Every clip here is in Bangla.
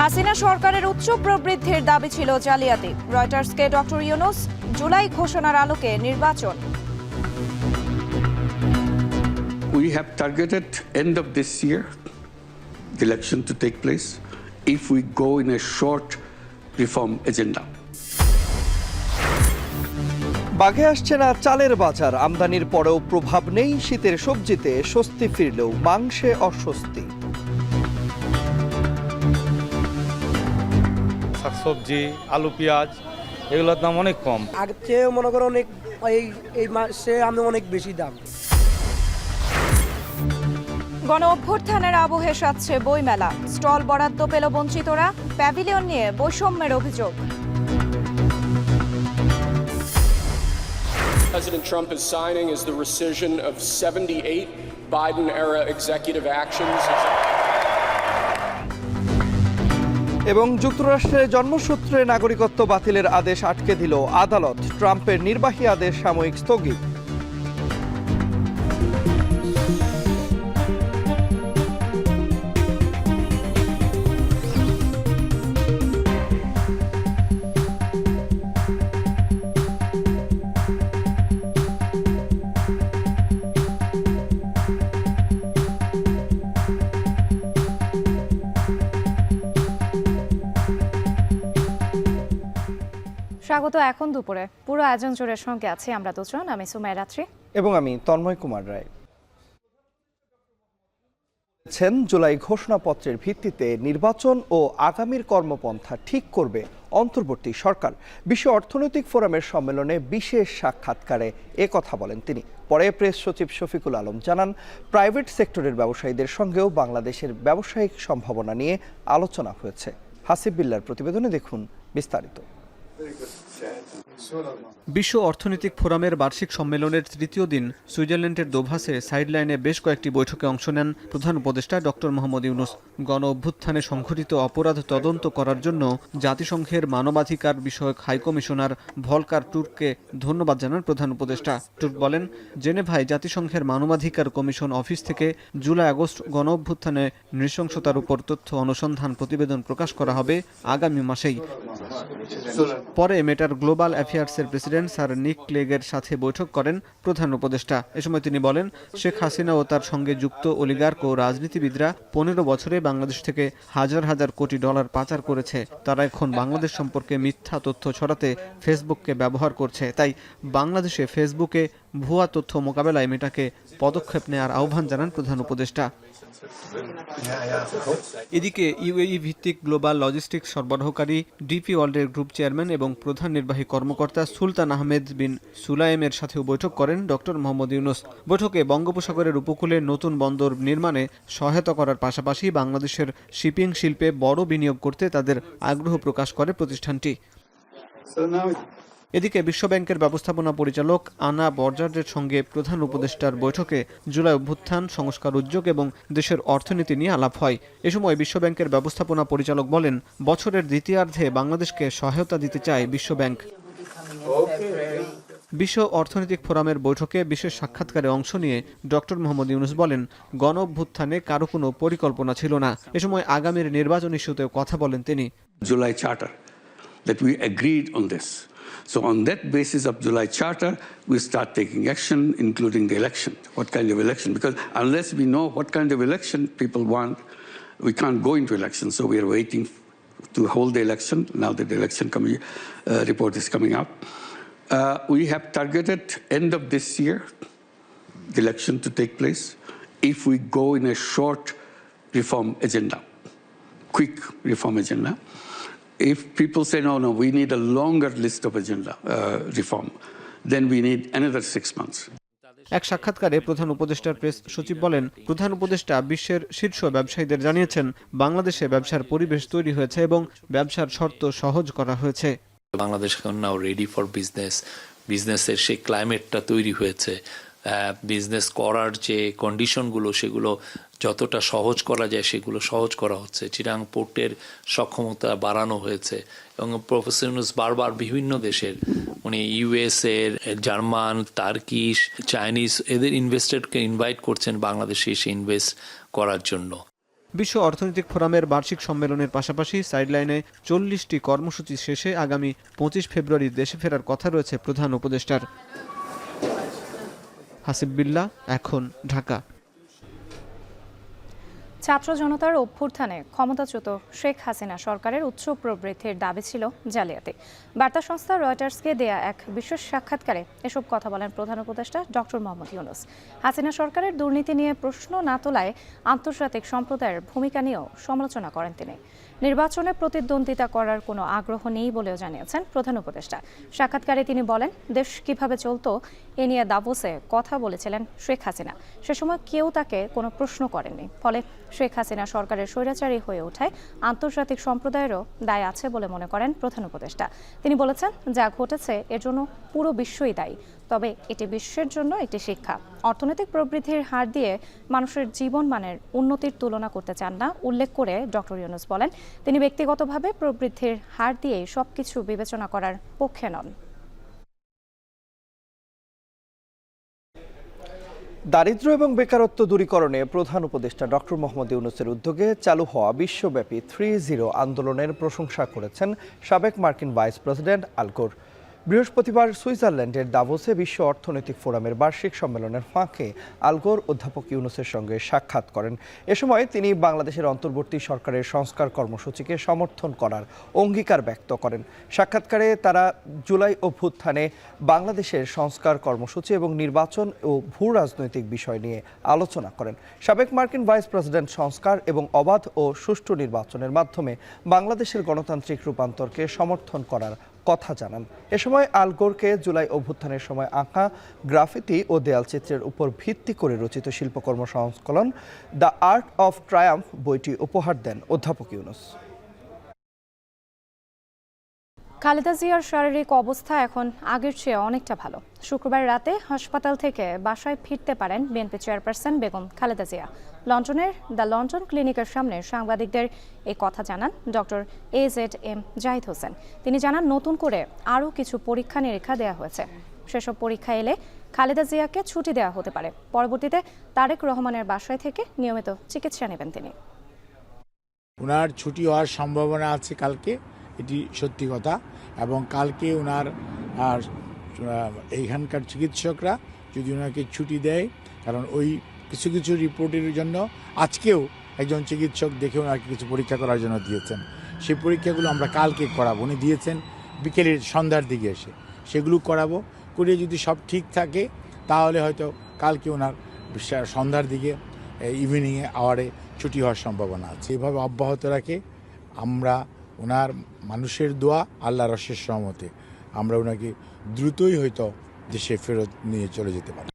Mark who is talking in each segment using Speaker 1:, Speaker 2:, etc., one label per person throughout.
Speaker 1: হাসিনা সরকারের উচ্চ প্রবৃদ্ধির দাবি ছিল জালিয়াতি। রয়টার্সকে ডক্টর ইউনূস, জুলাই ঘোষণার আলোকে নির্বাচন।
Speaker 2: We have targeted end of this year the election to take place if we go in a short reform agenda.
Speaker 3: বাঘে আসছে না চালের বাজার, আমদানির পরেও প্রভাব নেই শীতের সবজিতে, স্বস্তি ফিরলেও মাংসে অস্বস্তি।
Speaker 4: শাকসবজি, আলু, পেঁয়াজ এগুলোর দাম অনেক কম।
Speaker 5: আগের চেয়ে মনে করো অনেক এই মাসে আমি অনেক বেশি দাম।
Speaker 1: গণ অভ্যুত্থানের আবহে সাজছে বইমেলা। স্টল বরাদ্দ পেল বঞ্চিতরা, প্যাভিলিয়ন নিয়ে বৈষম্যের অভিযোগ।
Speaker 6: President Trump is signing is the rescission of 78 Biden-era executive actions.
Speaker 3: এবং যুক্তরাষ্ট্রের জন্মসূত্রে নাগরিকত্ব বাতিলের আদেশ আটকে দিল আদালত। ট্রাম্পের নির্বাহী আদেশ সাময়িক স্থগিত।
Speaker 1: স্বাগত এখন দুপুরে। পুরো আয়োজন জুড়ে সঙ্গে আছি আমরা দুজন, আমি সুমাইয়া রাত্রি
Speaker 3: এবং আমি তন্ময় কুমার রায়। জুলাই ঘোষণাপত্রের ভিত্তিতে নির্বাচন ও আগামীর কর্মপন্থা ঠিক করবে অন্তর্বর্তী সরকার। বিশ্ব অর্থনৈতিক ফোরামের সম্মেলনে বিশেষ সাক্ষাৎকারে কথা বলেন তিনি। পরে প্রেস সচিব শফিকুল আলম জানান, প্রাইভেট সেক্টরের ব্যবসায়ীদের সঙ্গেও বাংলাদেশের ব্যবসায়িক সম্ভাবনা নিয়ে আলোচনা হয়েছে। হাসিব বিল্লার প্রতিবেদনে দেখুন বিস্তারিত।
Speaker 7: বিশ্ব অর্থনৈতিক ফোরামের বার্ষিক সম্মেলনের তৃতীয় দিন সুইজারল্যান্ডের দোভাসে সাইডলাইনে বেশ কয়েকটি বৈঠকে অংশ নেন প্রধান উপদেষ্টা ডক্টর মোহাম্মদ ইউনূস। গণ অভ্যুত্থানে সংঘটিত অপরাধ তদন্ত করার জন্য জাতিসংঘের মানবাধিকার বিষয়ক হাইকমিশনার ভলকার টুর্ককে ধন্যবাদ জানান প্রধান উপদেষ্টা। টুর্ক বলেন, জেনেভায় জাতিসংঘের মানবাধিকার কমিশন অফিস থেকে জুলাই আগস্ট গণ অভ্যুত্থানে নৃশংসতার উপর তথ্য অনুসন্ধান প্রতিবেদন প্রকাশ করা হবে আগামী মাসেই। পরে মেটার গ্লোবাল অ্যাফেয়ার্সের প্রেসিডেন্ট স্যার নিক ক্লেগের সাথে বৈঠক করেন প্রধান উপদেষ্টা। এ সময় তিনি বলেন, শেখ হাসিনা ও তার সঙ্গে যুক্ত অলিগার্ক ও রাজনীতিবিদরা 15 বছরে বাংলাদেশ থেকে হাজার হাজার কোটি ডলার পাচার করেছে। তারা এখন বাংলাদেশ সম্পর্কে মিথ্যা তথ্য ছড়াতে ফেসবুককে ব্যবহার করছে। তাই বাংলাদেশে ফেসবুকে ভুয়া তথ্য মোকাবেলায় মেটাকে পদক্ষেপ নেওয়ার আহ্বান জানান প্রধান উপদেষ্টা। এদিকে ইউএই ভিত্তিক গ্লোবাল লজিস্টিক্স সরবরাহকারী ডিপি ওয়ার্ল্ডের গ্রুপ চেয়ারম্যান এবং প্রধান নির্বাহী কর্মকর্তা সুলতান আহমেদ বিন সুলাইমের সাথেও বৈঠক করেন ডক্টর মোহাম্মদ ইউনূস। বৈঠকে বঙ্গোপসাগরের উপকূলে নতুন বন্দর নির্মাণে সহায়তা করার পাশাপাশি বাংলাদেশের শিপিং শিল্পে বড় বিনিয়োগ করতে তাদের আগ্রহ প্রকাশ করে প্রতিষ্ঠানটি। এদিকে বিশ্বব্যাংকের ব্যবস্থাপনা পরিচালক আনা বর্জার্ডের সঙ্গে প্রধান উপদেষ্টার বৈঠকে জুলাই অভ্যুত্থান, সংস্কার উদ্যোগ এবং দেশের অর্থনীতি নিয়ে আলাপ হয়। এ সময় বিশ্বব্যাংকের ব্যবস্থাপনা পরিচালক বলেন, বছরের দ্বিতীয়ার্ধে বাংলাদেশকে সহায়তা দিতে চায় বিশ্বব্যাংক। বিশ্ব অর্থনৈতিক ফোরামের বৈঠকে বিশেষ সাক্ষাৎকারে অংশ নিয়ে ডক্টর মোহাম্মদ ইউনূস বলেন, গণ অভ্যুত্থানে কারো কোনো পরিকল্পনা ছিল না। এ সময় আগামীর নির্বাচন ইস্যুতেও কথা বলেন তিনি।
Speaker 2: July Charter, that we agreed on this. So on that basis of July Charter, we start taking action, including the election. What kind of election? Because unless we know what kind of election people want, we can't go into election. So we are waiting to hold the election. Now that the election report is coming up. We have targeted end of this year the election to take place if we go in a short reform agenda, quick reform agenda. If people say, no, we need a longer list of agenda reform, then we need another 6 months.
Speaker 7: এক সাক্ষাৎকারে প্রধান উপদেষ্টার প্রেস সচিব বলেন, প্রধান উপদেষ্টা বিশ্বের শীর্ষ ব্যবসায়ীদের জানিয়েছেন, বাংলাদেশে ব্যবসার পরিবেশ তৈরি হয়েছে এবং ব্যবসার শর্ত সহজ করা হয়েছে।
Speaker 8: বাংলাদেশ এখন নাও রেডি ফর বিজনেসের সেই ক্লাইমেটটা তৈরি হয়েছে। বিজনেস করার যে কন্ডিশনগুলো সেগুলো যতটা সহজ করা যায় সেগুলো সহজ করা হচ্ছে। চিটাং পোর্টের সক্ষমতা বাড়ানো হয়েছে এবং প্রফেসর ইউনূস বারবার বিভিন্ন দেশের, উনি ইউএসএর, জার্মান, টার্কিশ, চাইনিজ এদের ইনভেস্টরকে ইনভাইট করছেন বাংলাদেশে এসে ইনভেস্ট করার জন্য।
Speaker 7: বিশ্ব অর্থনৈতিক ফোরামের বার্ষিক সম্মেলনের পাশাপাশি সাইডলাইনে 40টি কর্মসূচি শেষে আগামী 25 ফেব্রুয়ারি দেশে ফেরার কথা রয়েছে প্রধান উপদেষ্টার। হাসিব বিল্লাহ, এখন, ঢাকা।
Speaker 1: ছাত্র জনতার অভ্যুত্থানে ক্ষমতাচ্যুত শেখ হাসিনা সরকারের উচ্চ প্রবৃদ্ধির দাবি ছিল জালিয়াতি। বার্তা সংস্থা রয়টার্সকে দেয়া এক বিশেষ সাক্ষাৎকারে এসব কথা বলেন প্রধান উপদেষ্টা ডক্টর মোহাম্মদ ইউনূস। হাসিনা সরকারের দুর্নীতি নিয়ে প্রশ্ন না তোলায় আন্তর্জাতিক সম্প্রদায়ের ভূমিকা নিয়েও সমালোচনা করেন তিনি। নির্বাচনে প্রতিদ্বন্দ্বিতা করার কোনো আগ্রহ নেই বলেও জানিয়েছেন প্রধান উপদেষ্টা। সাক্ষাৎকারে তিনি বলেন, দেশ কিভাবে চলতো এ নিয়ে দাভোসে কথা বলেছিলেন শেখ হাসিনা। সে সময় কেউ তাকে কোনো প্রশ্ন করেননি। ফলে শেখ হাসিনা সরকারের স্বৈরাচারী হয়ে ওঠায় আন্তর্জাতিক সম্প্রদায়েরও দায় আছে বলে মনে করেন প্রধান উপদেষ্টা। তিনি বলেছেন, যা ঘটেছে এর জন্য পুরো বিশ্বই দায়ী, তবে এটি বিশ্বের জন্য একটি শিক্ষা। অর্থনৈতিক প্রবৃদ্ধির হার দিয়ে মানুষের জীবনমানের উন্নতির তুলনা করতে চান না উল্লেখ করে ডক্টর ইউনূস বলেন, তিনি ব্যক্তিগতভাবে প্রবৃদ্ধির হার দিয়েই সবকিছু বিবেচনা করার পক্ষে নন।
Speaker 3: দারিদ্র্য এবং বেকারত্ব দূরীকরণে প্রধান উপদেষ্টা ডক্টর মোহাম্মদ ইউনূসের উদ্যোগে চালু হওয়া বিশ্বব্যাপী 3-0 আন্দোলনের প্রশংসা করেছেন সাবেক মার্কিন ভাইস প্রেসিডেন্ট আল গোর। বৃহস্পতিবার সুইজারল্যান্ডের দাভোসে বিশ্ব অর্থনৈতিক ফোরামের বার্ষিক সম্মেলনের ফাঁকে আল গোর অধ্যাপক ইউনূসের সঙ্গে সাক্ষাৎ করেন। এ সময় তিনি বাংলাদেশের অন্তর্বর্তী সরকারের সংস্কার কর্মসূচিকে সমর্থন করার অঙ্গীকার ব্যক্ত করেন। সাক্ষাৎকারে তারা জুলাই অভ্যুত্থানে বাংলাদেশের সংস্কার কর্মসূচি এবং নির্বাচন ও ভূ রাজনৈতিক বিষয় নিয়ে আলোচনা করেন। সাবেক মার্কিন ভাইস প্রেসিডেন্ট সংস্কার এবং অবাধ ও সুষ্ঠু নির্বাচনের মাধ্যমে বাংলাদেশের গণতান্ত্রিক রূপান্তরকে সমর্থন করার কথা জানান। এ সময় আল গোরকে জুলাই অভ্যুত্থানের সময় আঁকা গ্রাফিতি ও দেয়ালচিত্রের উপর ভিত্তি করে রচিত শিল্পকর্ম সংকলন দ্য আর্ট অফ ট্রায়াম্ফ বইটি উপহার দেন অধ্যাপক ইউনূস।
Speaker 1: খালেদা জিয়ার শারীরিক অবস্থা এখন আগের চেয়ে অনেকটা ভালো। শুক্রবার রাতে হাসপাতাল থেকে বাসায় ফিরতে পারেন বিএনপি চেয়ারপারসন বেগম খালেদা জিয়া। লন্ডনের দ্য লন্ডন ক্লিনিকের সামনে সাংবাদিকদের এই কথা জানান ডক্টর AZM জাহিদ হোসেন। তিনি জানান, নতুন করে আরও কিছু পরীক্ষা নিরীক্ষা দেওয়া হয়েছে। সেসব পরীক্ষা এলে খালেদা জিয়াকে ছুটি দেওয়া হতে পারে। পরবর্তীতে তারেক রহমানের বাসায় থেকে নিয়মিত চিকিৎসা নেবেন তিনি।
Speaker 9: ওনার ছুটি হওয়ার সম্ভাবনা আছে কালকে, এটি সত্যি কথা। এবং কালকে ওনার এইখানকার চিকিৎসকরা যদি ওনাকে ছুটি দেয়, কারণ ওই কিছু কিছু রিপোর্টের জন্য আজকেও একজন চিকিৎসক দেখে ওনাকে কিছু পরীক্ষা করার জন্য দিয়েছেন। সেই পরীক্ষাগুলো আমরা কালকে করাবো। উনি দিয়েছেন বিকেলের সন্ধ্যার দিকে এসে, সেগুলো করাবো। করে যদি সব ঠিক থাকে তাহলে হয়তো কালকে ওনার সন্ধ্যার দিকে ইভিনিংয়ে আওয়ারে ছুটি হওয়ার সম্ভাবনা আছে। এভাবে অব্যাহত রাখে আমরা ওনার মানুষের দোয়া, আল্লাহর অশেষ রহমতে আমরা ওনাকে দ্রুতই হয়তো দেশে ফেরত নিয়ে চলে যেতে পারি।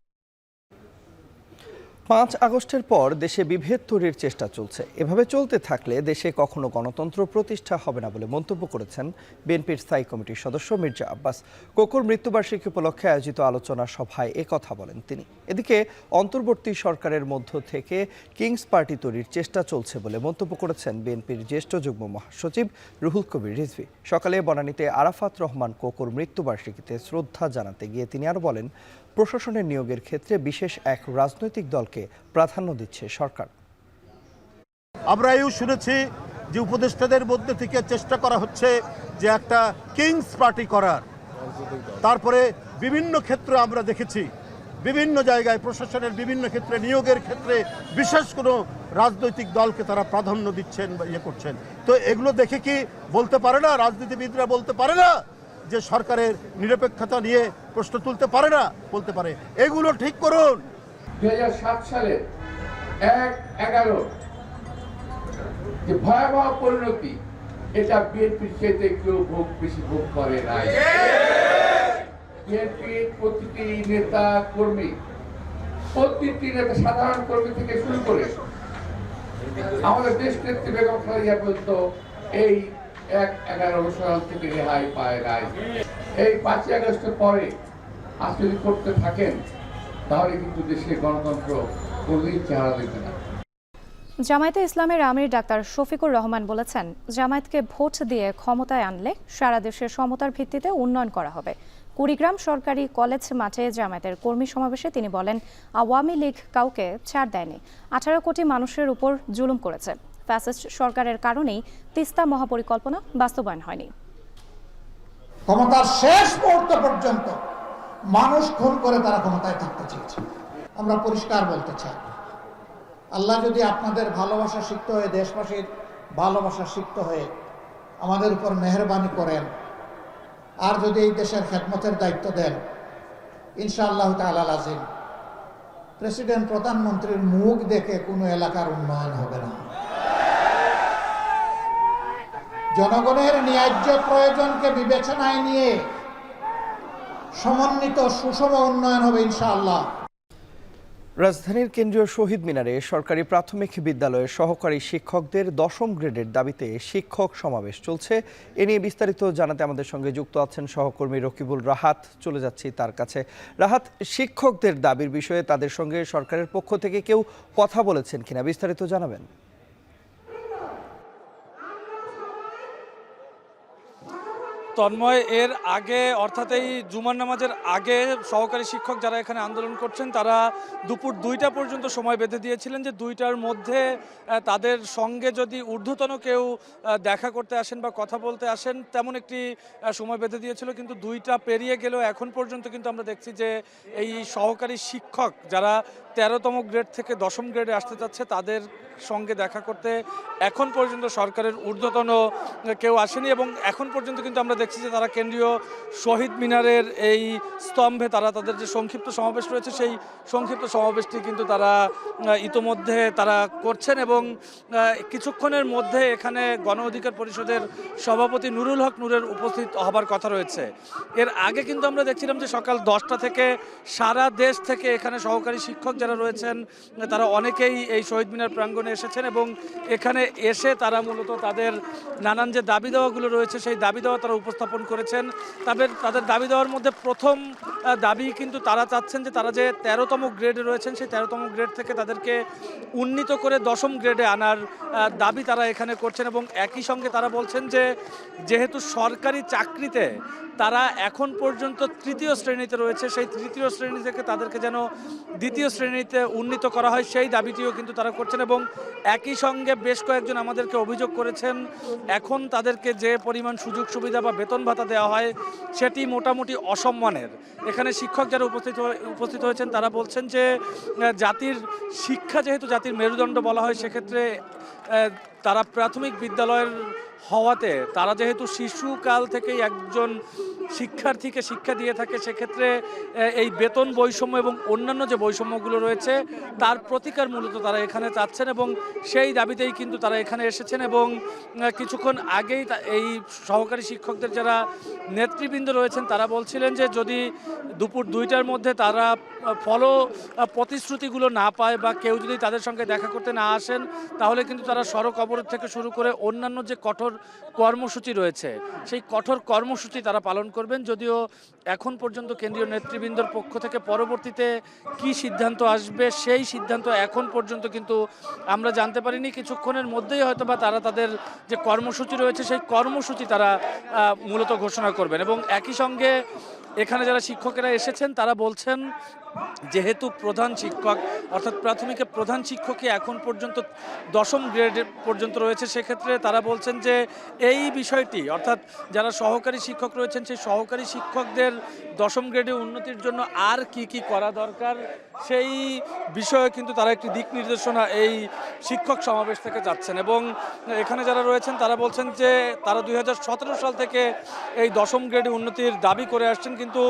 Speaker 3: 5 আগস্টের পর দেশে বিভেদ তৈরির চেষ্টা চলছে। এভাবে চলতে থাকলে দেশে কখনো গণতন্ত্র প্রতিষ্ঠা হবে না বলে মন্তব্য করেছেন বিএনপির স্থায়ী কমিটির সদস্য মির্জা আব্বাস। কোকোর মৃত্যুবার্ষিকী উপলক্ষে আয়োজিত আলোচনা সভায় কথা বলেন তিনি। এদিকে অন্তর্বর্তী সরকারের মধ্য থেকে কিংস পার্টি তৈরির চেষ্টা চলছে বলে মন্তব্য করেছেন বিএনপির জ্যেষ্ঠ যুগ্ম মহাসচিব রুহুল কবির রিজভী। সকালে বনানীতে আরাফাত রহমান কোকোর মৃত্যুবার্ষিকীতে শ্রদ্ধা জানাতে গিয়ে তিনি আরও বলেন, প্রশাসনের নিয়োগের ক্ষেত্রে বিশেষ এক রাজনৈতিক দলকে প্রাধান্য দিচ্ছে সরকার।
Speaker 10: আমরা এও শুনেছি যে উপদেষ্টাদের মধ্যে থেকে চেষ্টা করা হচ্ছে যে একটা কিংস পার্টি করার। তারপরে বিভিন্ন ক্ষেত্রে আমরা দেখেছি বিভিন্ন জায়গায় প্রশাসনের বিভিন্ন ক্ষেত্রে নিয়োগের ক্ষেত্রে বিশেষ কোনো রাজনৈতিক দলকে তারা প্রাধান্য দিচ্ছেন বা ইয়ে করছেন। তো এগুলো দেখে কি বলতে পারে না, রাজনীতিবিদরা বলতে পারে না যে সরকারের নিরপেক্ষতা নিয়ে প্রশ্ন তুলতে পারে না? বলতে পারে। এগুলো ঠিক করুন।
Speaker 11: 2007 সালে 1/11 যে ভয়াবহ পরিণতি, এটা বিএনপির চেয়ে কেউ বেশি ভোগ করে নাই। বিএনপির প্রতিটি নেতা কর্মী, সাধারণ কর্মী থেকে শুরু করে আমাদের দেশ নেত্রী বেগম খালেদা জিয়া পর্যন্ত এই 1/11 সাল থেকে রেহাই পায় নাই। এই 5 আগস্টের পরে আজকে যদি করতে থাকেন তাহলে কিন্তু দেশের গণতন্ত্র কোনদিন চেহারা দেবে না।
Speaker 1: জামায়াতে ইসলামের আমির ডাক্তার শফিকুর রহমান বলেছেন, জামায়াতকে ভোট দিয়ে ক্ষমতায় আনলে সারা দেশের সমতার ভিত্তিতে উন্নয়ন করা হবে। কুড়িগ্রাম সরকারি কলেজ মাঠে জামায়াতের কর্মী সমাবেশে তিনি বলেন, আওয়ামী লীগ কাউকে ছাড় দেয়নি, 18 কোটি মানুষের উপর জুলুম করেছে। ফ্যাসিস্ট সরকারের কারণেই তিস্তা মহাপরিকল্পনা বাস্তবায়ন হয়নি।
Speaker 12: ক্ষমতার শেষ মুহূর্ত পর্যন্ত মানুষ খুন করে তারা ক্ষমতায় থাকতে চেয়েছে। আমরা পরিষ্কার বলতে চাই, আল্লাহ যদি আপনাদের ভালোবাসা সিক্ত হয়ে, দেশবাসীর ভালোবাসা সিক্ত হয়ে আমাদের উপর মেহেরবানি করেন, আর যদি এই দেশের খেদমতের দায়িত্ব দেন, ইনশাআল্লাহ তাআলা লাজিম প্রেসিডেন্ট প্রধানমন্ত্রীর মুখ দেখে কোনো এলাকার উন্নয়ন হবে না। জনগণের ন্যায্য প্রয়োজনকে বিবেচনায় নিয়ে সমন্বিত সুষম উন্নয়ন হবে ইনশাআল্লাহ।
Speaker 3: রাজধানীর কেন্দ্রীয় শহীদ মিনারে সরকারি প্রাথমিক বিদ্যালয়ের সহকারী শিক্ষকদের 10ম গ্রেডের দাবিতে শিক্ষক সমাবেশ চলছে। এ নিয়ে বিস্তারিত জানাতে আমাদের সঙ্গে যুক্ত আছেন সহকর্মী রকিবুল রাহাত। চলে যাচ্ছি তার কাছে। রাহাত, শিক্ষকদের দাবির বিষয়ে তাদের সঙ্গে সরকারের পক্ষ থেকে কেউ কথা বলেছেন কিনা, বিস্তারিত জানাবেন।
Speaker 4: তন্ময়, এর আগে অর্থাৎ এই জুমার নামাজের আগে সহকারী শিক্ষক যারা এখানে আন্দোলন করছেন তারা দুপুর 2টা পর্যন্ত সময় বেঁধে দিয়েছিলেন যে 2টার মধ্যে তাদের সঙ্গে যদি ঊর্ধ্বতন কেউ দেখা করতে আসেন বা কথা বলতে আসেন তেমন একটি সময় বেঁধে দিয়েছিল। কিন্তু 2টা পেরিয়ে গেলেও এখন পর্যন্ত কিন্তু আমরা দেখছি যে এই সহকারী শিক্ষক যারা 13তম গ্রেড থেকে 10ম গ্রেডে আসতে যাচ্ছে তাদের সঙ্গে দেখা করতে এখন পর্যন্ত সরকারের ঊর্ধ্বতন কেউ আসেনি। এবং এখন পর্যন্ত কিন্তু আমরা দেখছি যে তারা কেন্দ্রীয় শহীদ মিনারের এই স্তম্ভে তাদের যে সংক্ষিপ্ত সমাবেশ রয়েছে সেই সংক্ষিপ্ত সমাবেশটি কিন্তু তারা ইতোমধ্যে তারা করছেন। এবং কিছুক্ষণের মধ্যে এখানে গণ অধিকার পরিষদের সভাপতি নুরুল হক নূরের উপস্থিত হবার কথা রয়েছে। এর আগে কিন্তু আমরা দেখছিলাম যে সকাল 10টা থেকে সারা দেশ থেকে এখানে সহকারী শিক্ষক যারা রয়েছেন তারা অনেকেই এই শহীদ মিনার প্রাঙ্গণে এসেছেন এবং এখানে এসে তারা মূলত তাদের নানান যে দাবি দেওয়াগুলো রয়েছে সেই দাবি দেওয়া তারা উপস্থাপন করেছেন। তাদের দাবি দেওয়ার মধ্যে প্রথম দাবি কিন্তু তারা চাচ্ছেন যে তারা যে 13তম গ্রেডে রয়েছেন সেই 13তম গ্রেড থেকে তাদেরকে উন্নীত করে 10ম গ্রেডে আনার দাবি তারা এখানে করছেন। এবং একই সঙ্গে তারা বলছেন যে যেহেতু সরকারি চাকরিতে তারা এখন পর্যন্ত 3য় শ্রেণীতে রয়েছে, সেই 3য় শ্রেণী থেকে তাদেরকে যেন 2য় শ্রেণীতে উন্নীত করা হয় সেই দাবিটিও কিন্তু তারা করছেন। এবং একই সঙ্গে বেশ কয়েকজন আমাদেরকে অভিযোগ করেছেন এখন তাদেরকে যে পরিমাণ সুযোগ সুবিধা বা বেতন ভাতা দেওয়া হয় সেটি মোটামুটি অসম্মানের। এখানে শিক্ষক যারা উপস্থিত হয়েছেন তারা বলছেন যে জাতির শিক্ষা যেহেতু জাতির মেরুদণ্ড বলা হয় সেক্ষেত্রে তারা প্রাথমিক বিদ্যালয়ের হওয়াতে তারা যেহেতু শিশুকাল থেকেই একজন শিক্ষার্থীকে শিক্ষা দিয়ে থাকে সেক্ষেত্রে এই বেতন বৈষম্য এবং অন্যান্য যে বৈষম্যগুলো রয়েছে তার প্রতিকার মূলত তারা এখানে চাচ্ছেন এবং সেই দাবিতেই কিন্তু তারা এখানে এসেছেন। এবং কিছুক্ষণ আগেই এই সহকারী শিক্ষকদের যারা নেতৃবৃন্দ রয়েছেন তারা বলছিলেন যে যদি দুপুর 2টার মধ্যে তারা প্রতিশ্রুতিগুলো না পায় বা কেউ যদি তাদের সঙ্গে দেখা করতে না আসেন তাহলে কিন্তু তারা সড়ক অবরোধ থেকে শুরু করে অন্যান্য যে কঠোর কর্মসূচি রয়েছে সেই কঠোর কর্মসূচি তারা পালন করবেন। যদিও এখন পর্যন্ত কেন্দ্রীয় নেতৃবৃন্দর পক্ষ থেকে পরবর্তীতে কি সিদ্ধান্ত আসবে সেই সিদ্ধান্ত এখন পর্যন্ত কিন্তু আমরা জানতে পারিনি। কিছুক্ষণের মধ্যেই হয়তো বা তারা তাদের যে কর্মসূচি রয়েছে সেই কর্মসূচি তারা মূলত ঘোষণা করবেন। এবং একই সঙ্গে এখানে যারা শিক্ষকেরা এসেছেন তারা বলছেন যেহেতু প্রধান শিক্ষক অর্থাৎ প্রাথমিকের প্রধান শিক্ষকই এখন পর্যন্ত 10ম গ্রেড পর্যন্ত রয়েছে সেক্ষেত্রে তারা বলছেন যে এই বিষয়টি অর্থাৎ যারা সহকারী শিক্ষক রয়েছেন সেই সহকারী শিক্ষকদের 10ম গ্রেডে উন্নতির জন্য আর কি করা দরকার সেই বিষয়ে কিন্তু তারা একটি দিক নির্দেশনা এই শিক্ষক সমাবেশ থেকে যাচ্ছেন। এবং এখানে যারা রয়েছেন তারা বলছেন যে তারা 2017 সাল থেকে এই 10ম গ্রেডে উন্নতির দাবি করে আসছেন কিন্তু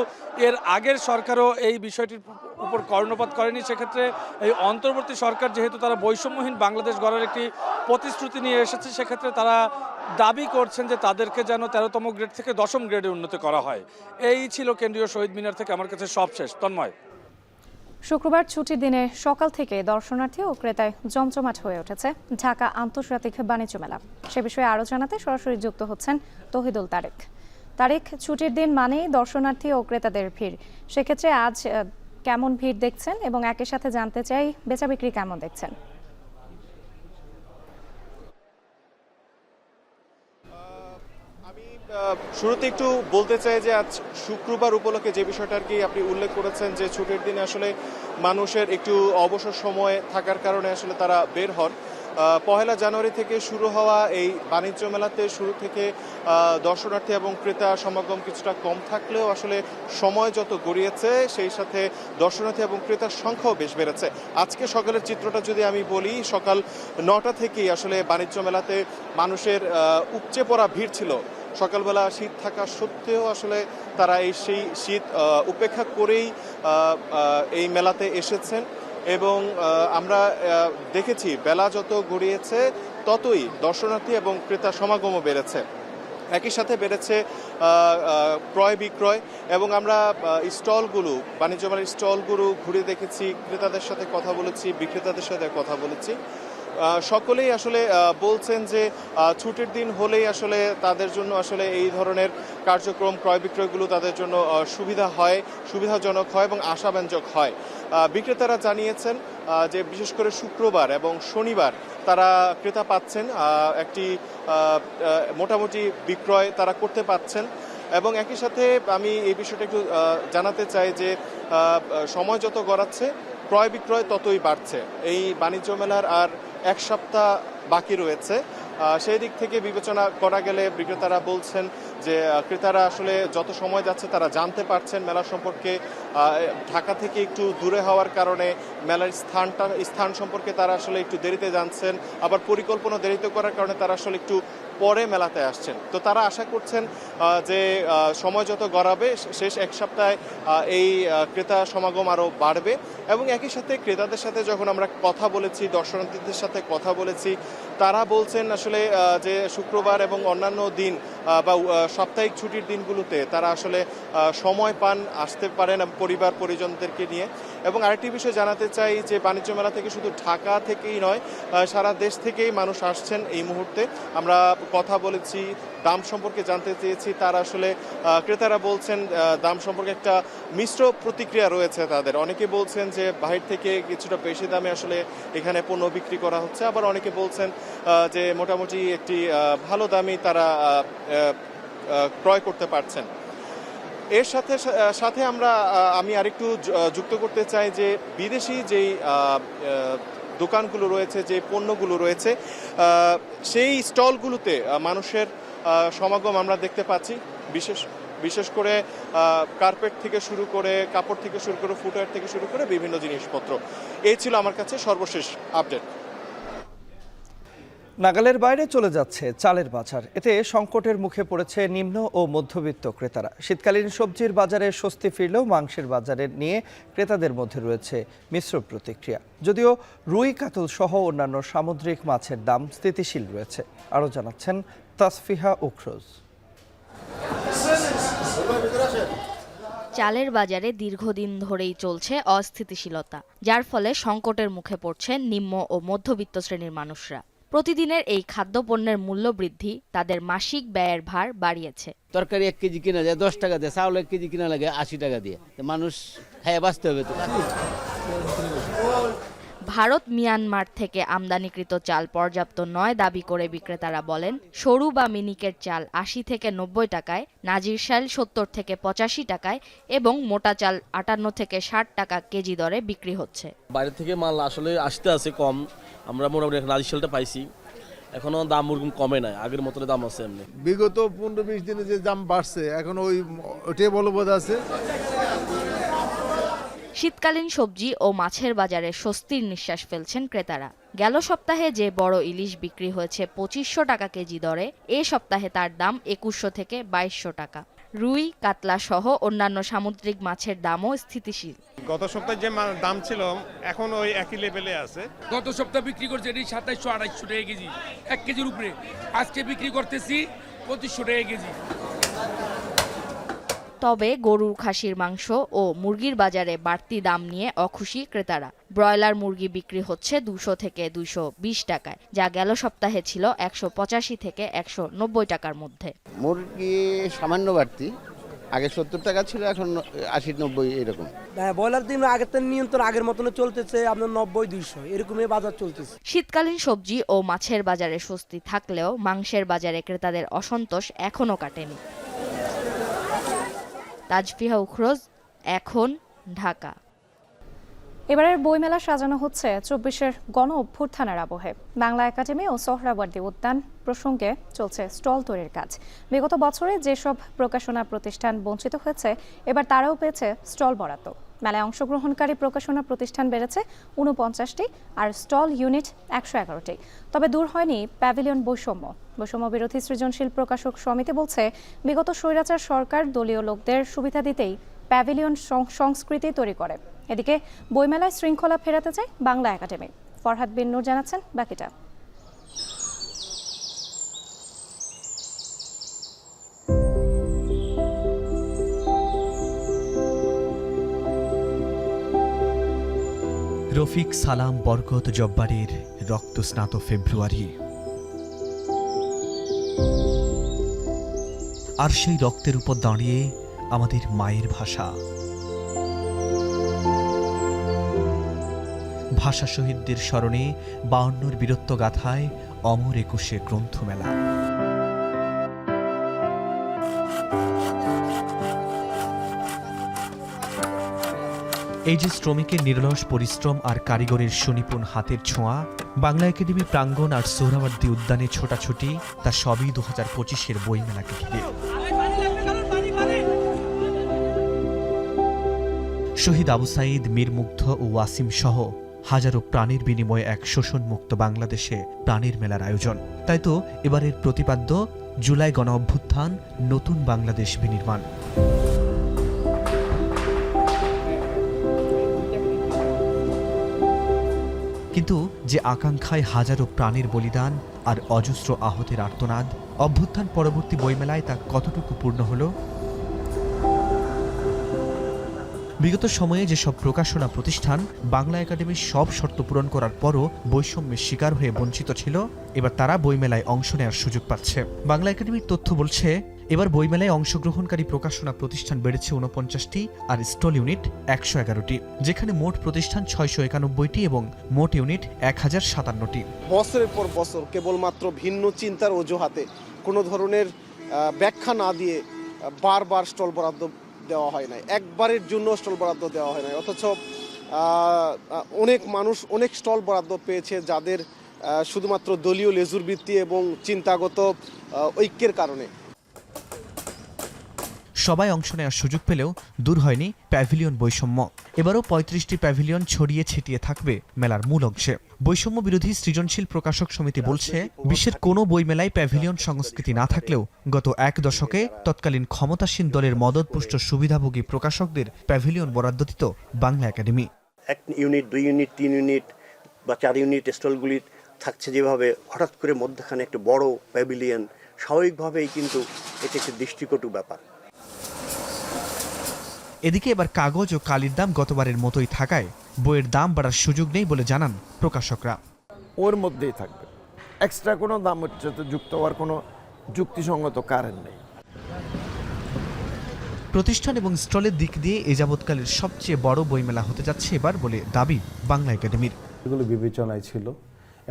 Speaker 4: এর আগের সরকারও এই বিষয়টির উপর কর্ণপাত করেনি। সেক্ষেত্রে এই অন্তর্বর্তী সরকার যেহেতু তারা বৈষম্যহীন বাংলাদেশ গড়ার একটি প্রতিশ্রুতি নিয়ে এসেছে সেক্ষেত্রে তারা দাবি করছেন যে তাদেরকে যেন 13তম গ্রেড থেকে 10ম গ্রেডে উন্নতি করা হয়। এই ছিল কেন্দ্রীয় শহীদ মিনার থেকে আমার কাছে সবশেষ। তন্ময়,
Speaker 1: শুক্রবার ছুটির দিনে সকাল থেকে দর্শনার্থী ও ক্রেতায় জমজমাট হয়ে উঠেছে ঢাকা আন্তর্জাতিক বাণিজ্য মেলা। সে বিষয়ে আরও জানাতে সরাসরি যুক্ত হচ্ছেন তহিদুল তারেক। ছুটির দিন মানেই দর্শনার্থী ও ক্রেতাদের ভিড়, সেক্ষেত্রে আজ কেমন ভিড় দেখছেন এবং একই সাথে জানতে চাই বেচা বিক্রি কেমন দেখছেন?
Speaker 10: আমি
Speaker 13: শুরুতে একটু বলতে চাই যে আজ শুক্রবার উপলক্ষে যে বিষয়টা আর কি আপনি উল্লেখ করেছেন যে ছুটির দিনে আসলে মানুষের একটু অবসর সময় থাকার কারণে আসলে তারা বের হন। 1 জানুয়ারি থেকে শুরু হওয়া এই বাণিজ্য মেলাতে শুরু থেকে দর্শনার্থী এবং ক্রেতা সমাগম কিছুটা কম থাকলেও আসলে সময় যত গড়িয়েছে সেই সাথে দর্শনার্থী এবং ক্রেতার সংখ্যাও বেশ বেড়েছে। আজকে সকালের চিত্রটা যদি আমি বলি, সকাল 9টা থেকেই আসলে বাণিজ্য মেলাতে মানুষের উপচে পড়া ভিড় ছিল। সকালবেলা শীত থাকা সত্ত্বেও আসলে তারা সেই শীত উপেক্ষা করেই এই মেলাতে এসেছেন এবং আমরা দেখেছি বেলা যত গড়িয়েছে ততই দর্শনার্থী এবং ক্রেতা সমাগমও বেড়েছে। একই সাথে বেড়েছে ক্রয় বিক্রয় এবং আমরা স্টলগুলো বাণিজ্য মেলার স্টলগুলো ঘুরে দেখেছি, ক্রেতাদের সাথে কথা বলেছি, বিক্রেতাদের সাথে কথা বলেছি। সকলেই আসলে বলছেন যে ছুটির দিন হলেই আসলে তাদের জন্য আসলে এই ধরনের কার্যক্রম ক্রয় বিক্রয়গুলো তাদের জন্য সুবিধাজনক হয় এবং আশাব্যঞ্জক হয়। বিক্রেতারা জানিয়েছেন যে বিশেষ করে শুক্রবার এবং শনিবার তারা ক্রেতা পাচ্ছেন, একটি মোটামুটি বিক্রয় তারা করতে পাচ্ছেন। এবং একই সাথে আমি এই বিষয়টা একটু জানাতে চাই যে সময় যত গড়াচ্ছে ক্রয় বিক্রয় ততই বাড়ছে। এই বাণিজ্য মেলার আর 1 সপ্তাহ বাকি রয়েছে। সেই দিক থেকে বিবেচনা করা গেলে বিক্রেতারা বলছেন যে ক্রেতারা আসলে যত সময় যাচ্ছে তারা জানতে পারছেন মেলা সম্পর্কে। ঢাকা থেকে একটু দূরে হওয়ার কারণে মেলার স্থান সম্পর্কে তারা আসলে একটু দেরিতে জানছেন, আবার পরিকল্পনা দেরিতে করার কারণে তারা আসলে একটু পরে মেলাতে আসছেন। তো তারা আশা করছেন যে সময় যত গড়াবে শেষ 1 সপ্তাহে এই ক্রেতা সমাগম আরও বাড়বে। এবং একই সাথে ক্রেতাদের সাথে যখন আমরা কথা বলেছি, দর্শনার্থীদের সাথে কথা বলেছি, তারা বলছেন আসলে যে শুক্রবার এবং অন্যান্য দিন বা সাপ্তাহিক ছুটির দিনগুলোতে তারা আসলে সময় পান, আসতে পারেন পরিবার পরিজনদেরকে নিয়ে। এবং আরেকটি বিষয় জানাতে চাই যে বাণিজ্য মেলা থেকে শুধু ঢাকা থেকেই নয়, সারা দেশ থেকেই মানুষ আসছেন এই মুহূর্তে। আমরা কথা বলেছি, দাম সম্পর্কে জানতে চেয়েছি, তারা আসলে ক্রেতারা বলছেন দাম সম্পর্কে একটা মিশ্র প্রতিক্রিয়া রয়েছে তাদের। অনেকে বলছেন যে বাহির থেকে কিছুটা বেশি দামে আসলে এখানে পণ্য বিক্রি করা হচ্ছে, আবার অনেকে বলছেন যে মোটামুটি একটি ভালো দামই তারা ক্রয় করতে পারছেন। এর সাথে আমি আরেকটু যুক্ত করতে চাই যে বিদেশি যেই দোকানগুলো রয়েছে, যে পণ্যগুলো রয়েছে, সেই স্টলগুলোতে মানুষের সমাগম আমরা দেখতে পাচ্ছি। বিশেষ করে কার্পেট থেকে শুরু করে, কাপড় থেকে শুরু করে, ফুটওয়্যার থেকে শুরু করে বিভিন্ন জিনিসপত্র। এই ছিল আমার কাছে সর্বশেষ আপডেট।
Speaker 3: নাগালের বাইরে চলে যাচ্ছে চালের বাজার। এতে সংকটের মুখে পড়েছে নিম্ন ও মধ্যবিত্ত ক্রেতারা। শীতকালীন সবজির বাজারে স্বস্তি ফিরলেও মাংসের বাজারে নিয়ে ক্রেতাদের মধ্যে রয়েছে মিশ্র প্রতিক্রিয়া। যদিও রুই, কাতল সহ অন্যান্য সামুদ্রিক মাছের দাম স্থিতিশীল রয়েছে। আরও জানাচ্ছেন তাসফিহা উখরোজ।
Speaker 14: চালের বাজারে দীর্ঘদিন ধরেই চলছে অস্থিতিশীলতা, যার ফলে সংকটের মুখে পড়ছে নিম্ন ও মধ্যবিত্ত শ্রেণীর মানুষরা। প্রতিদিনের এই খাদ্যপণ্যের মূল্য বৃদ্ধি তাদের মাসিক ব্যয়ের ভার বাড়িয়েছে।
Speaker 15: তরকারি 1 কেজি কিনা যায় 10 টাকা দিয়ে, চাউল 1 কেজি কিনা লাগে 80 টাকা দিয়ে। মানুষ খাইয়ে বাঁচতে হবে তো।
Speaker 14: ভারত, মিয়ানমার থেকে আমদানিকৃত চাল পর্যাপ্ত নয় দাবি করে বিক্রেতারা বলেন, সরু বা মিনিকেট চাল 80 থেকে 90 টাকায়, নাজির শাল 70 থেকে 85 টাকায় এবং মোটা চাল 58 থেকে 60 টাকা কেজি দরে বিক্রি হচ্ছে।
Speaker 16: বাইরে থেকে মাল আসলে আসতে আছে কম। আমরা মোটামুটি নাজির শালটা পাইছি, এখনো দাম ওরকম কমে নাই, আগের মতো দাম আছে এমনি।
Speaker 9: বিগত 15-20 দিনে যে দাম বাড়ছে এখন ওইটাই বলবোধ আছে।
Speaker 14: শীতকালীন সবজি ও মাছের বাজারে স্বস্তির নিঃশ্বাস ফেলছেন ক্রেতারা। গেল সপ্তাহে যে বড় ইলিশ বিক্রি হয়েছে 2500 টাকা কেজি দরে, এ সপ্তাহে তার দাম 2100 থেকে 2200 টাকা। রুই, কাতলা সহ অন্যান্য সামুদ্রিক মাছের দামও স্থিতিশীল।
Speaker 17: গত সপ্তাহে যে দাম ছিল এখন ওই একই লেভেলে আছে।
Speaker 18: গত সপ্তাহে বিক্রি করছে 2700-2800 টাকা কেজি 1 কেজির উপরে, আজকে বিক্রি করতেছি 2500 টাকা কেজি।
Speaker 14: তবে গরুর, খাসির মাংস ও মুরগির বাজারে বাড়তি দাম নিয়ে অখুশি ক্রেতারা। ব্রয়লার মুরগি বিক্রি হচ্ছে 200 থেকে 220 টাকায়, যা গেল সপ্তাহে ছিল 185 থেকে 190 টাকার মধ্যে।
Speaker 15: মুরগি সামান্য বাড়তি, আগে 70 টাকা ছিল, এখন 80-90 এরকম।
Speaker 5: হ্যাঁ, ব্রয়লার ডিম আগের থেকে নিয়ন্ত্রণ আগের মতন চলতেছে, আপনার 90-200 এরকমই বাজার চলতেছে।
Speaker 14: শীতকালীন সবজি ও মাছের বাজারে স্বস্তি থাকলেও মাংসের বাজারে ক্রেতাদের অসন্তোষ এখনও কাটেনি। তাজফিহা উখরোজ, এখন, ঢাকা।
Speaker 1: এবারের বইমেলা সাজানো হচ্ছে 24-এর গণ অভ্যুত্থানের আবহে। বাংলা একাডেমি ও সোহরাওয়ার্দী উদ্যান প্রসঙ্গে চলছে স্টল তৈরির কাজ। বিগত বছরে যেসব প্রকাশনা প্রতিষ্ঠান বঞ্চিত হয়েছে, এবার তারাও পেয়েছে স্টল বরাদ্দ। মেলায় অংশগ্রহণকারী প্রকাশনা প্রতিষ্ঠান বেড়েছে 49টি আর স্টল ইউনিট 111টি। তবে দূর হয়নি প্যাভিলিয়ন বৈষম্য। বৈষম্য বিরোধী সৃজনশীল প্রকাশক সমিতি বলছে, বিগত স্বৈরাচার সরকার দলীয় লোকদের সুবিধা দিতেই প্যাভিলিয়ন সংস্কৃতি তৈরি করে। এদিকে বইমেলায় শৃঙ্খলা ফেরাতে চায় বাংলা একাডেমি। ফরহাদ বিন নূর জানাচ্ছেন বাকিটা।
Speaker 19: রফিক সালাম বরকত জব্বারের রক্তস্নাত ফেব্রুয়ারি, আর সেই রক্তের উপর দাঁড়িয়ে আমাদের মায়ের ভাষা। ভাষা শহীদদের স্মরণে 52 বীরত্ব গাথায় অমর 21 গ্রন্থমেলা। এই যে শ্রমিকের নিরলস পরিশ্রম আর কারিগরের সুনিপুণ হাতের ছোঁয়া, বাংলা একাডেমি প্রাঙ্গণ আর সোহরাওয়ার্দী উদ্যানে ছোটাছুটি, তা সবই 2025-এর বইমেলাকে ঘিরে। শহীদ আবু সাঈদ, মীর মুগ্ধ ও ওয়াসিম সহ হাজারো প্রাণের বিনিময়ে এক শোষণমুক্ত বাংলাদেশে প্রাণের মেলার আয়োজন। তাই তো এবারের প্রতিপাদ্য জুলাই গণ অভ্যুত্থান, নতুন বাংলাদেশ বিনির্মাণ। কিন্তু যে আকাঙ্ক্ষায় হাজারো প্রাণের বলিদান আর অজস্র আহতের আর্তনাদ, অভ্যুত্থান পরবর্তী বইমেলায় তা কতটুকু পূর্ণ হলো? বিগত সময়ে যেসব প্রকাশনা প্রতিষ্ঠান বাংলা একাডেমির সব শর্ত পূরণ করার পরও বৈষম্যের শিকার হয়ে বঞ্চিত ছিল, এবার তারা বইমেলায় অংশ নেওয়ার সুযোগ পাচ্ছে। বাংলা একাডেমির তথ্য বলছে, এবার বইমেলায় অংশগ্রহণকারী প্রকাশনা প্রতিষ্ঠান বেড়েছে 49টি আর স্টল ইউনিট 111টি, যেখানে মোট প্রতিষ্ঠান 691টি এবং মোট ইউনিট 1057টি।
Speaker 20: বছরের পর বছর কেবলমাত্র ভিন্ন চিন্তার অজুহাতে কোনো ধরনের ব্যাখ্যা না দিয়ে বারবার স্টল বরাদ্দ দেওয়া হয় নাই, একবারের জন্য স্টল বরাদ্দ দেওয়া হয় নাই। অথচ অনেক মানুষ অনেক স্টল বরাদ্দ পেয়েছে, যাদের শুধুমাত্র দলীয় লেজুর ভিত্তি এবং চিন্তাগত ঐক্যের কারণে।
Speaker 19: সবাই অংশ নেওয়ার সুযোগ পেলেও দূর হয়নি প্যাভিলিয়ন বৈষম্য। এবারও 35টি প্যাভিলিয়ন ছড়িয়ে ছিটিয়ে থাকবে মেলার মূল অংশে। বৈষম্য বিরোধী সৃজনশীল প্রকাশক সমিতি বলছে, বিশ্বের কোনো বইমেলায় প্যাভিলিয়ন সংস্কৃতি না থাকলেও গত এক দশকে তৎকালীন ক্ষমতাসীন দলের মদদপুষ্ট সুবিধাভোগী প্রকাশকদের প্যাভিলিয়ন বরাদ্দ দিত Bangla academy.
Speaker 21: 1 unit, 2 unit, 3 unit বা 4 ইউনিট স্টলগুলি থাকছে, যেভাবে হঠাৎ করে মধ্যখানে একটা বড় প্যাভিলিয়ন, স্বাভাবিকভাবেই কিন্তু এটা একটি দৃষ্টিকটু ব্যাপার।
Speaker 19: এদিকে এবার কাগজ ও কালির দাম গতবারের মতোই থাকায় বইয়ের দাম বাড়ার সুযোগ নেই বলে জানান প্রকাশকরা।
Speaker 22: ওর মধ্যেই থাকবে, এক্সট্রা কোনো দাম হচ্ছে তো যুক্ত হওয়ার কোনো যুক্তিসঙ্গত কারণ নেই।
Speaker 19: প্রতিষ্ঠান এবং স্টলের দিক দিয়ে এ যাবৎকালের সবচেয়ে বড় বইমেলা হতে যাচ্ছে এবার বলে দাবি বাংলা একাডেমির।
Speaker 23: এগুলো বিবেচনায় ছিল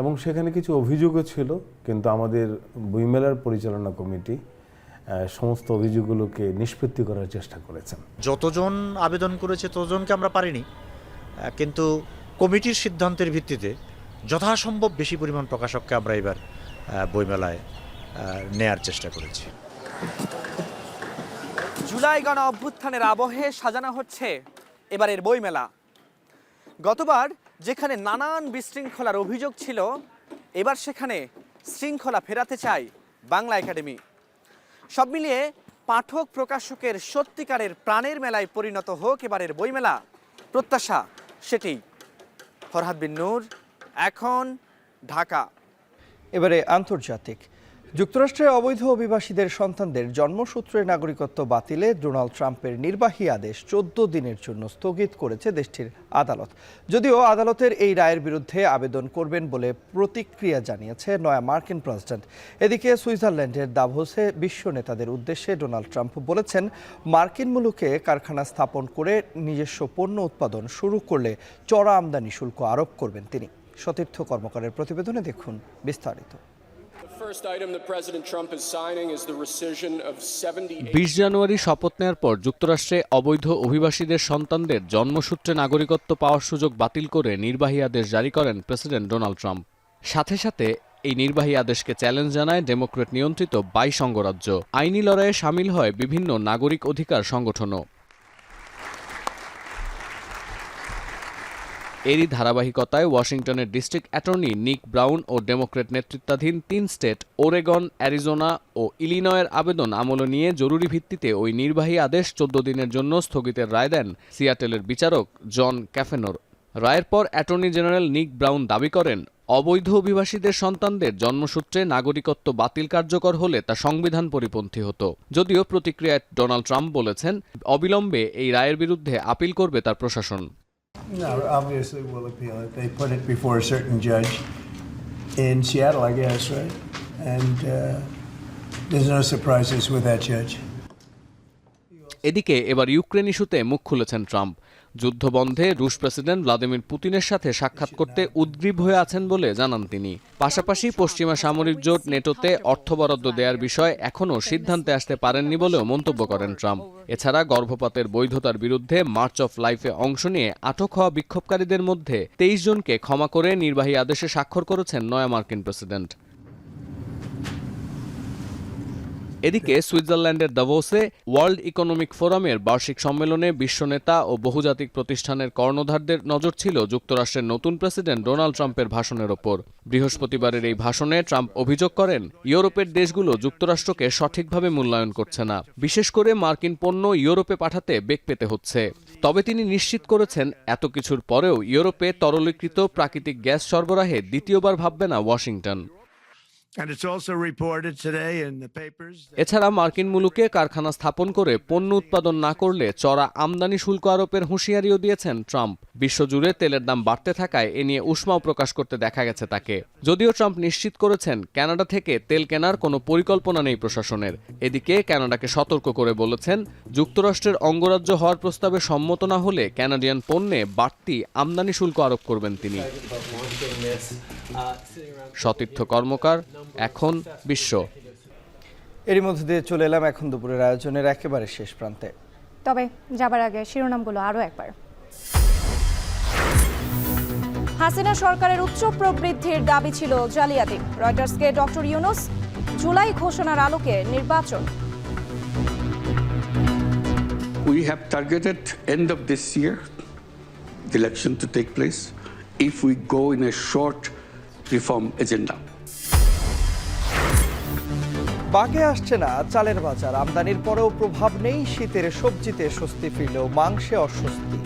Speaker 23: এবং সেখানে কিছু অভিযোগও ছিল, কিন্তু আমাদের বইমেলার পরিচালনা কমিটি সমস্ত অভিযোগগুলোকে নিষ্পত্তি করার চেষ্টা করেছেন।
Speaker 24: যতজন আবেদন করেছে ততজনকে আমরা পারিনি, কিন্তু কমিটির সিদ্ধান্তের ভিত্তিতে যথাসম্ভব বেশি পরিমাণ প্রকাশককে আমরা এবার বইমেলায় নেয়ার চেষ্টা করেছি।
Speaker 3: জুলাই গণ অভ্যুত্থানের আবহে সাজানো হচ্ছে এবারের বইমেলা। গতবার যেখানে নানান বিশৃঙ্খলার অভিযোগ ছিল, এবার সেখানে শৃঙ্খলা ফেরাতে চায় বাংলা একাডেমি। সব মিলিয়ে পাঠক প্রকাশকের সত্যিকারের প্রাণের মেলায় পরিণত হোক এবারের বইমেলা, প্রত্যাশা সেটি। ফরহাদ বিন নূর, এখন, ঢাকা। এবারে আন্তর্জাতিক। যুক্তরাষ্ট্রে অবৈধ অভিবাসীদের সন্তানদের জন্মসূত্রে নাগরিকত্ব বাতিলে ডোনাল্ড ট্রাম্পের নির্বাহী আদেশ 14 দিনের জন্য স্থগিত করেছে দেশটির আদালত। যদিও আদালতের এই রায়ের বিরুদ্ধে আবেদন করবেন বলে প্রতিক্রিয়া জানিয়েছে নয়া মার্কিন প্রেসিডেন্ট। এদিকে সুইজারল্যান্ডের দাভোসে বিশ্ব নেতাদের উদ্দেশ্যে ডোনাল্ড ট্রাম্প বলেছেন, মার্কিন মুলুকে কারখানা স্থাপন করে নিজস্ব পণ্য উৎপাদন শুরু করলে চড়া আমদানি শুল্ক আরোপ করবেন তিনি। সতীর্থ কর্মকারের প্রতিবেদনে দেখুন বিস্তারিত।
Speaker 2: 20 জানুয়ারি শপথ নেওয়ার পর যুক্তরাষ্ট্রে অবৈধ অভিবাসীদের সন্তানদের জন্মসূত্রে নাগরিকত্ব পাওয়ার সুযোগ বাতিল করে নির্বাহী আদেশ জারি করেন প্রেসিডেন্ট ডোনাল্ড ট্রাম্প। সাথে সাথে এই নির্বাহী আদেশকে চ্যালেঞ্জ জানায় ডেমোক্র্যাট নিয়ন্ত্রিত 22 অঙ্গরাজ্য। আইনি লড়াইয়ে সামিল হয় বিভিন্ন নাগরিক অধিকার সংগঠনও। এরই ধারাবাহিকতায় ওয়াশিংটনের ডিস্ট্রিক্ট অ্যাটর্নি নিক ব্রাউন ও ডেমোক্র্যাট নেতৃত্বাধীন 3 স্টেট ওরেগন, অ্যারিজোনা ও ইলিনয়ের আবেদন আমলে নিয়ে জরুরি ভিত্তিতে ওই নির্বাহী আদেশ 14 দিনের জন্য স্থগিতের রায় দেন সিয়াটেলের বিচারক জন ক্যাফেনোর। রায়ের পর অ্যাটর্নি জেনারেল নিক ব্রাউন দাবি করেন, অবৈধ অভিবাসীদের সন্তানদের জন্মসূত্রে নাগরিকত্ব বাতিল কার্যকর হলে তা সংবিধান পরিপন্থী হতো। যদিও প্রতিক্রিয়ায় ডোনাল্ড ট্রাম্প বলেছেন, অবিলম্বে এই রায়ের বিরুদ্ধে আপিল করবে তার প্রশাসন।
Speaker 6: No, obviously we'll appeal it. They put it before a certain judge in Seattle, I guess, right? And there's no surprises with that judge.
Speaker 2: এদিকে এবার ইউক্রেন ইস্যুতে মুখ খুলেছেন ট্রাম্প। যুদ্ধবন্ধে রুশ প্রেসিডেন্ট ভ্লাদিমির পুতিনের সাথে সাক্ষাৎ করতে উদ্গ্রীব হয়ে আছেন বলে জানান তিনি। পাশাপাশি পশ্চিমা সামরিক জোট নেটোতে অর্থ বরাদ্দ দেওয়ার বিষয়ে এখনও সিদ্ধান্তে আসতে পারেননি বলেও মন্তব্য করেন ট্রাম্প। এছাড়া গর্ভপাতের বৈধতার বিরুদ্ধে মার্চ অফ লাইফে অংশ নিয়ে আটক হওয়া বিক্ষোভকারীদের মধ্যে 23 জনকে ক্ষমা করে নির্বাহী আদেশে স্বাক্ষর করেছেন নয়া মার্কিন প্রেসিডেন্ট। এদিকে সুইজারল্যান্ডের দাভোসে ওয়ার্ল্ড ইকোনমিক ফোরামের বার্ষিক সম্মেলনে বিশ্বনেতা ও বহুজাতিক প্রতিষ্ঠানের কর্ণধারদের নজর ছিল যুক্তরাষ্ট্রের নতুন প্রেসিডেন্ট ডোনাল্ড ট্রাম্পের ভাষণের ওপর। বৃহস্পতিবারের এই ভাষণে ট্রাম্প অভিযোগ করেন, ইউরোপের দেশগুলো যুক্তরাষ্ট্রকে সঠিকভাবে মূল্যায়ন করছে না, বিশেষ করে মার্কিন পণ্য ইউরোপে পাঠাতে বেগ পেতে হচ্ছে। তবে তিনি নিশ্চিত করেছেন, এত কিছুর পরেও ইউরোপে তরলীকৃত প্রাকৃতিক গ্যাস সরবরাহে দ্বিতীয়বার ভাববে না ওয়াশিংটন। এছাড়া মার্কিন মুলুকে কারখানা স্থাপন করে পণ্য উৎপাদন না করলে চড়া আমদানি শুল্ক আরোপের হুঁশিয়ারিও দিয়েছেন ট্রাম্প। বিশ্বজুড়ে তেলের দাম বাড়তে থাকায় এ নিয়ে উষ্মাও প্রকাশ করতে দেখা গেছে তাকে। যদিও ট্রাম্প নিশ্চিত করেছেন, কানাডা থেকে তেল কেনার কোনো পরিকল্পনা নেই প্রশাসনের। এদিকে কানাডাকে সতর্ক করে বলেছেন, যুক্তরাষ্ট্রের অঙ্গরাজ্য হওয়ার প্রস্তাবে সম্মত না হলে কানাডিয়ান পণ্যে বাড়তি আমদানি শুল্ক আরোপ করবেন তিনি। সতীর্থ কর্মকার, এখন বিশ্ব।
Speaker 3: এরই মধ্যে দিয়ে চলে এলাম এখন দুপুরের আয়োজনের একেবারে শেষ প্রান্তে।
Speaker 1: তবে যাবার আগে শিরোনামগুলো আরও একবার। হাসিনা সরকারের উচ্চ প্রবৃদ্ধির দাবি ছিল জালিয়াতি। রয়টার্সকে ডক্টর ইউনুস, জুলাই ঘোষণার আলোকে নির্বাচন।
Speaker 7: We have targeted end of this year the election to take place if we go in a short reform agenda.
Speaker 3: বাগে আসছে না চালের বাজার, আমদানির পরেও প্রভাব নেই শীতের সবজিতে স্বস্তি ফিরলেও মাংসে অস্বস্তি।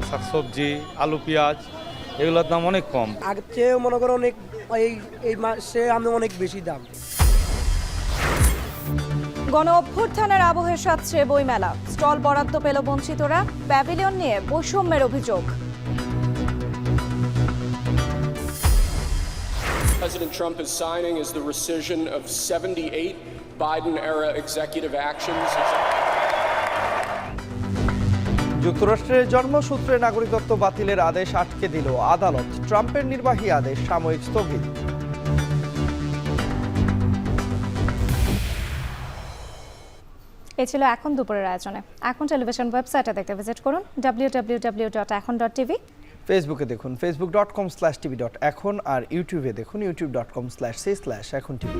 Speaker 4: শাকসবজি, আলু, পেঁয়াজ এগুলোর দাম অনেক কম।
Speaker 5: আগের চেয়ে মনে করো অনেক এই মাসে আমি অনেক বেশি দাম।
Speaker 1: গণ অভ্যুত্থানের আবহে সাজছে বইমেলা, স্টল বরাদ্দ পেল বঞ্চিতরা, প্যাভিলিয়ন নিয়ে বৈষম্যের অভিযোগ।
Speaker 8: President Trump is signing is the rescission of 78 Biden-era executive actions.
Speaker 3: যুক্তরাষ্ট্রের জন্মসূত্রে নাগরিকত্ব বাতিলের আদেশ আটকে দিল আদালত। ট্রাম্পের নির্বাহী আদেশ সাময়িক স্থগিত।
Speaker 1: এ ছিল এখন দুপুরের আয়োজনে। এখন টেলিভিশন ওয়েবসাইটে দেখতে ভিজিট করুন www.ekhon.tv।
Speaker 3: ফেসবুকে দেখুন facebook.com/tv.ekhon আর ইউটিউবে দেখুন youtube.com/c/ekhon tv।